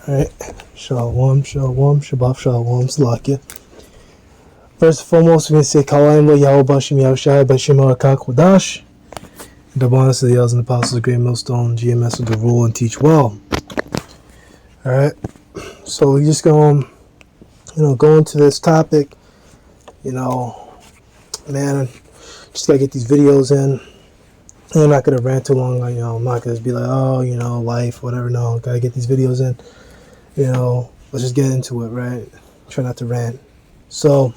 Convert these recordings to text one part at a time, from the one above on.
Alright, Shalom, Shalom, Shabbat Shalom, Salakia. First and foremost, we're going to say Kalayim Lo Yahweh Bashim Yahushai Bashim Arakak Kodash. The bonus of the Yells and Apostles of Great Millstone, GMS with the rule and teach well. Alright, so we're just going to go into this topic. Man, just got to get these videos in. I'm not going to rant too long. I'm not going to be like, life, whatever. No, got to get these videos in. Let's just get into it, right? Try not to rant. So,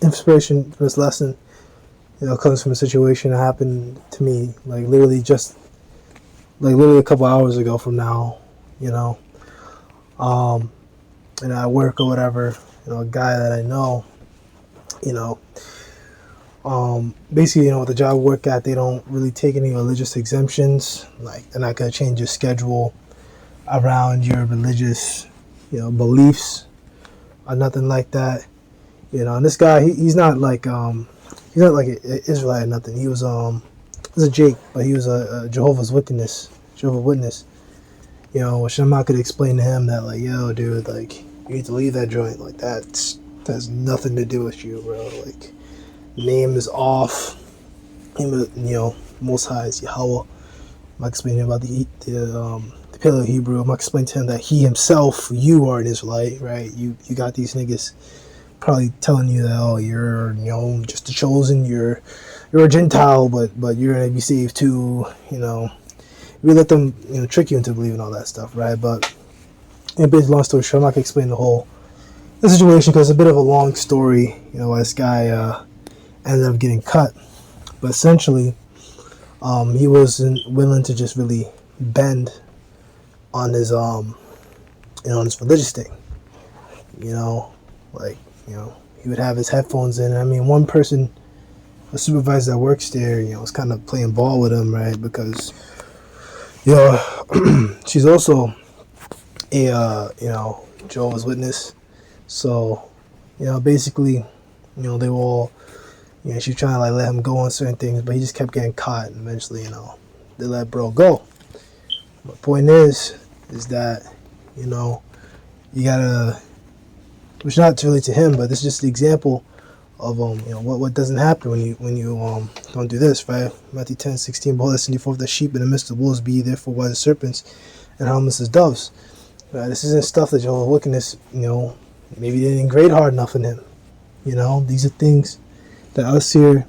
inspiration for this lesson, comes from a situation that happened to me, literally a couple hours ago from now, and at work or whatever, a guy that I know, basically, with the job I work at, they don't really take any religious exemptions. They're not going to change your schedule around your religious, beliefs or nothing like that. And this guy, he's not like an Israelite or nothing. He was a Jake, but he was a Jehovah's Witness. Which I'm not going to explain to him that, dude, you need to leave that joint. That has nothing to do with you, bro. Name is off. Most High is Yahweh. I'm explaining about the Paleo Hebrew. I'm explaining to him that he himself, you are an Israelite, right? You got these niggas probably telling you that, you're just the chosen. You're a Gentile, but you're gonna be saved too. We let them trick you into believing all that stuff, right? But in a bit, long story short, I'm not gonna explain the situation because it's a bit of a long story. Why this guy ended up getting cut, but essentially, he wasn't willing to just really bend on his on his religious thing. He would have his headphones in. I mean, one person, a supervisor that works there, was kind of playing ball with him, right? Because she's also a Jehovah's Witness. So basically, they were all. She was trying to let him go on certain things, but he just kept getting caught, and eventually, they let bro go. The point is that, you gotta, which not really to him, but this is just the example of, what doesn't happen when you don't do this, right? Matthew 10:16, behold, I send you forth the sheep in the midst of wolves, be ye therefore wise as serpents, and harmless as doves. Right? This isn't stuff that Jehovah's Witness, maybe they didn't grade hard enough in him. These are things that us here,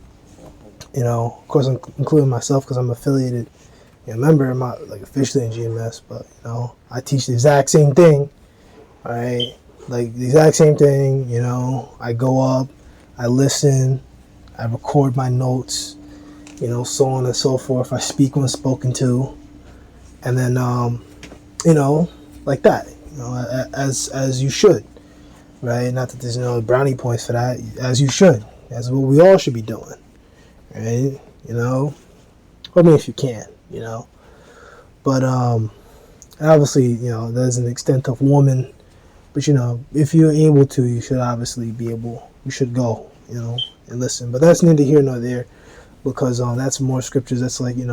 of course I'm including myself because I'm affiliated, member. I'm not officially in GMS, but I teach the exact same thing. All right, the exact same thing. I go up, I listen, I record my notes, so on and so forth. I speak when spoken to, and then like that, as you should, right? Not that there's brownie points for that, as you should. That's what we all should be doing, right? If you can, But obviously, there's an extent of woman. But if you're able to, you should obviously be able. You should go, and listen. But that's neither here nor there, because that's more scriptures. That's he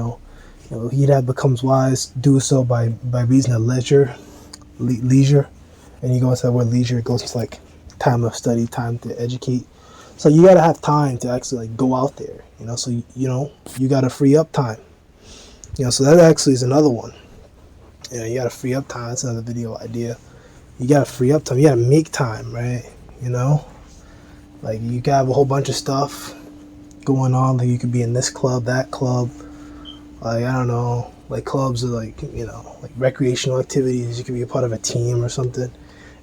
that becomes wise do so by reason of leisure, and you go into that word leisure. It goes to time of study, time to educate. So you gotta have time to actually go out there, So you gotta free up time, So that actually is another one. You gotta free up time. That's another video idea. You gotta free up time. You gotta make time, right? You gotta have a whole bunch of stuff going on. You could be in this club, that club. I don't know. Clubs are recreational activities. You could be a part of a team or something.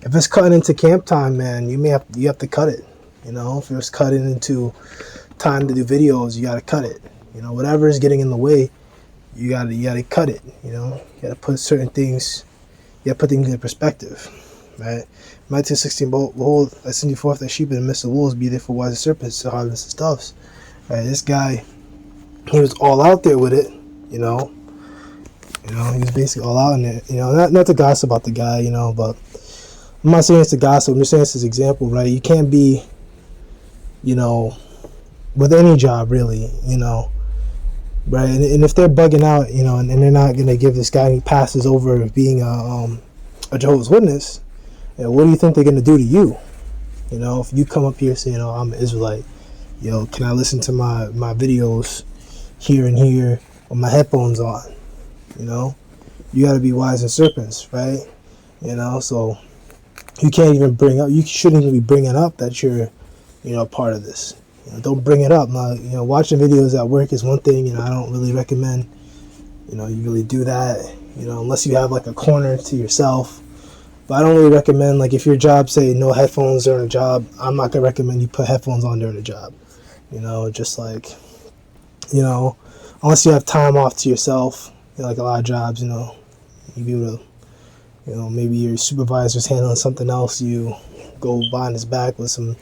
If it's cutting into camp time, man, you have to cut it. If it's cutting into time to do videos, you gotta cut it. Whatever is getting in the way, you gotta cut it. You gotta put certain things. You gotta put things in perspective, right? Matthew 16, behold, I send you forth as sheep in the midst of wolves, be therefore wise as serpents, so harmless as doves. Right? This guy, he was all out there with it. He was basically all out in it. Not to gossip about the guy, but I'm not saying it's to gossip. I'm just saying it's his example, right? You can't be. With any job, really, right? And if they're bugging out, and they're not going to give this guy any passes over being a a Jehovah's Witness, what do you think they're going to do to you? If you come up here saying, oh, I'm an Israelite, can I listen to my videos here and here with my headphones on? You got to be wise as serpents, right? So you can't even you shouldn't even be bringing up that you're, part of this. Don't bring it up. Now, watching videos at work is one thing, I don't really recommend, you really do that, unless you have like a corner to yourself. But I don't really recommend, like, if your job say no headphones during a job, I'm not going to recommend you put headphones on during a job. Just like, unless you have time off to yourself, like a lot of jobs, you be able to, maybe your supervisor's handling something else, you go behind his back with some,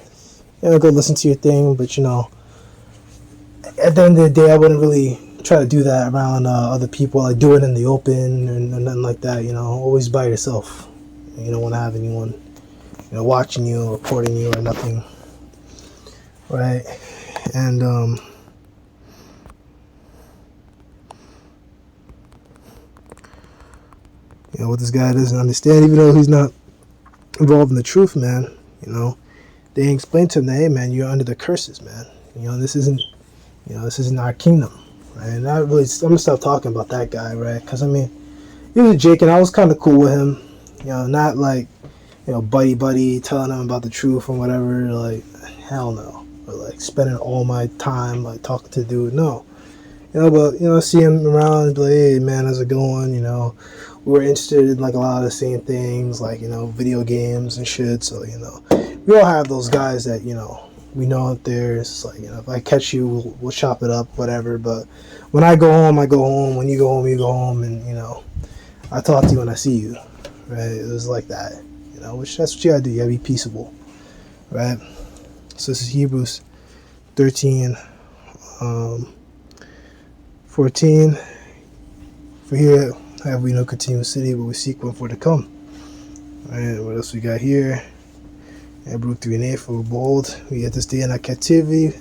go listen to your thing. But, at the end of the day, I wouldn't really try to do that around other people, like do it in the open or nothing like that, always by yourself. You don't want to have anyone, watching you, recording you, or nothing, right? And what this guy doesn't understand, even though he's not involved in the truth, man. They explain to him that, hey, man, you're under the curses, man. This isn't our kingdom, right? And I'm gonna stop talking about that guy, right? Because he was a Jake, and I was kind of cool with him. Not like, buddy telling him about the truth or whatever, like, hell no. Or like spending all my time like talking to the dude, no. But see him around and be like, hey man, how's it going? We were interested in like a lot of the same things, like, video games and shit. So, we all have those guys that, we know out there. It's like, if I catch you, we'll chop it up, whatever. But when I go home, I go home. When you go home, you go home. And, I talk to you when I see you. Right, it was like that, which that's what you gotta do. You gotta be peaceable, right? So this is Hebrews 13, 14. For here have we no continuous city, but we seek one for to come. Right, what else we got here? Hebrews 3:8. For behold, we at this day in our captivity,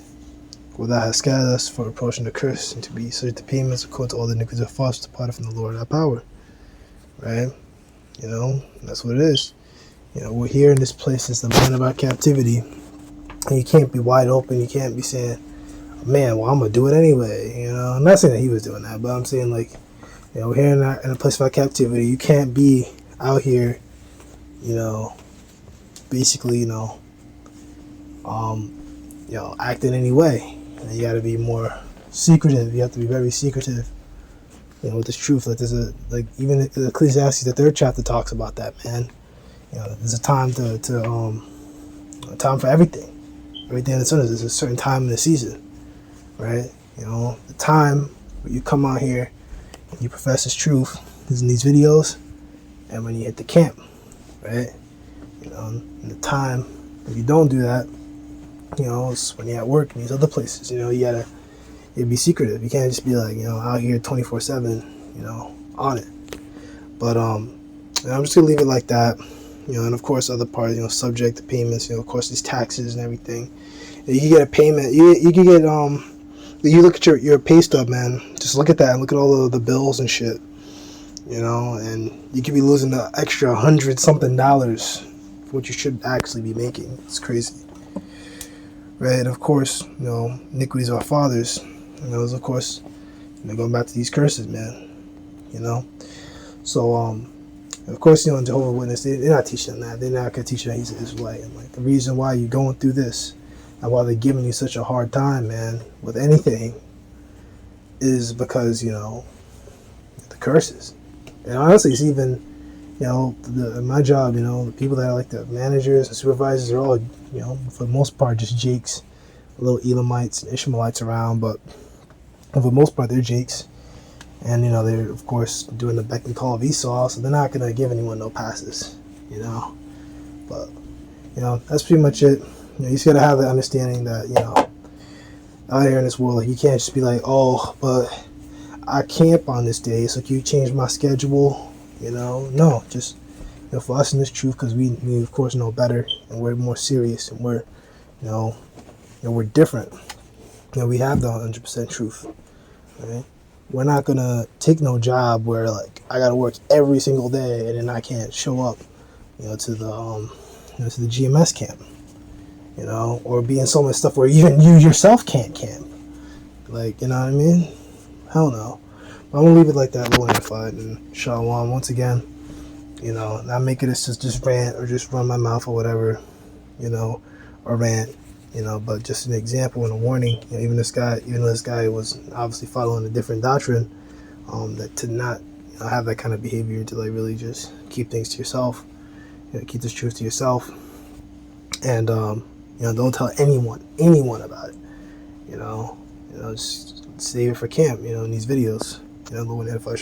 for thou hast scattered us for approaching the curse, and to be subject to payments according to all the iniquities of fathers departed from the Lord our power. Right. That's what it is. We're here in this place. It's the land of our captivity. And you can't be wide open. You can't be saying, man, well, I'm going to do it anyway. I'm not saying that he was doing that, but I'm saying, like, we're here in a place of our captivity. You can't be out here, basically, acting any way. You got to be more secretive. You have to be very secretive. With this truth, like even Ecclesiastes, the 3rd chapter talks about that, man. There's a time a time for everything. Everything that's there's a certain time in the season, right? The time where you come out here and you profess this truth is in these videos, and when you hit the camp, right? And the time when you don't do that, it's when you're at work and these other places. You'd be secretive. You can't just be like, out here 24/7, on it. But I'm just gonna leave it like that. And of course other parts, subject to payments, of course these taxes and everything. You can get a payment. You can get you look at your pay stub, man. Just look at that and look at all the bills and shit. And you could be losing the extra $100-something for what you should actually be making. It's crazy. Right, and of course, iniquities of our fathers. Of course, going back to these curses, man. So, of course, in Jehovah's Witness, they're not teaching that. They're not going to teach you that he's an Israelite. And, like, the reason why you're going through this and why they're giving you such a hard time, man, with anything is because, the curses. And honestly, it's even, my job, the people that are like the managers and supervisors are all, for the most part, just Jakes, little Elamites and Ishmaelites around, but for the most part, they're Jakes. And, they're, of course, doing the beck and call of Esau, so they're not going to give anyone no passes, But, that's pretty much it. You just got to have the understanding that, out here in this world, like, you can't just be like, oh, but I camp on this day, so can you change my schedule? No, just, for us in this truth, because we, of course, know better, and we're more serious, and we're, we're different. We have the 100% truth, right? we're not gonna take no job where like I gotta work every single day and then I can't show up, to the GMS camp, or be in so much stuff where even you yourself can't camp. Like, you know what I mean? Hell no. But I'm gonna leave it like that, low amplified, and shalom once again. Not making this just rant or just run my mouth or whatever, or rant, but just an example and a warning. Even though this guy was obviously following a different doctrine, that to not have that kind of behavior, to like really just keep things to yourself, keep this truth to yourself, and don't tell anyone about it. Just save it for camp, in these videos. Low and edify.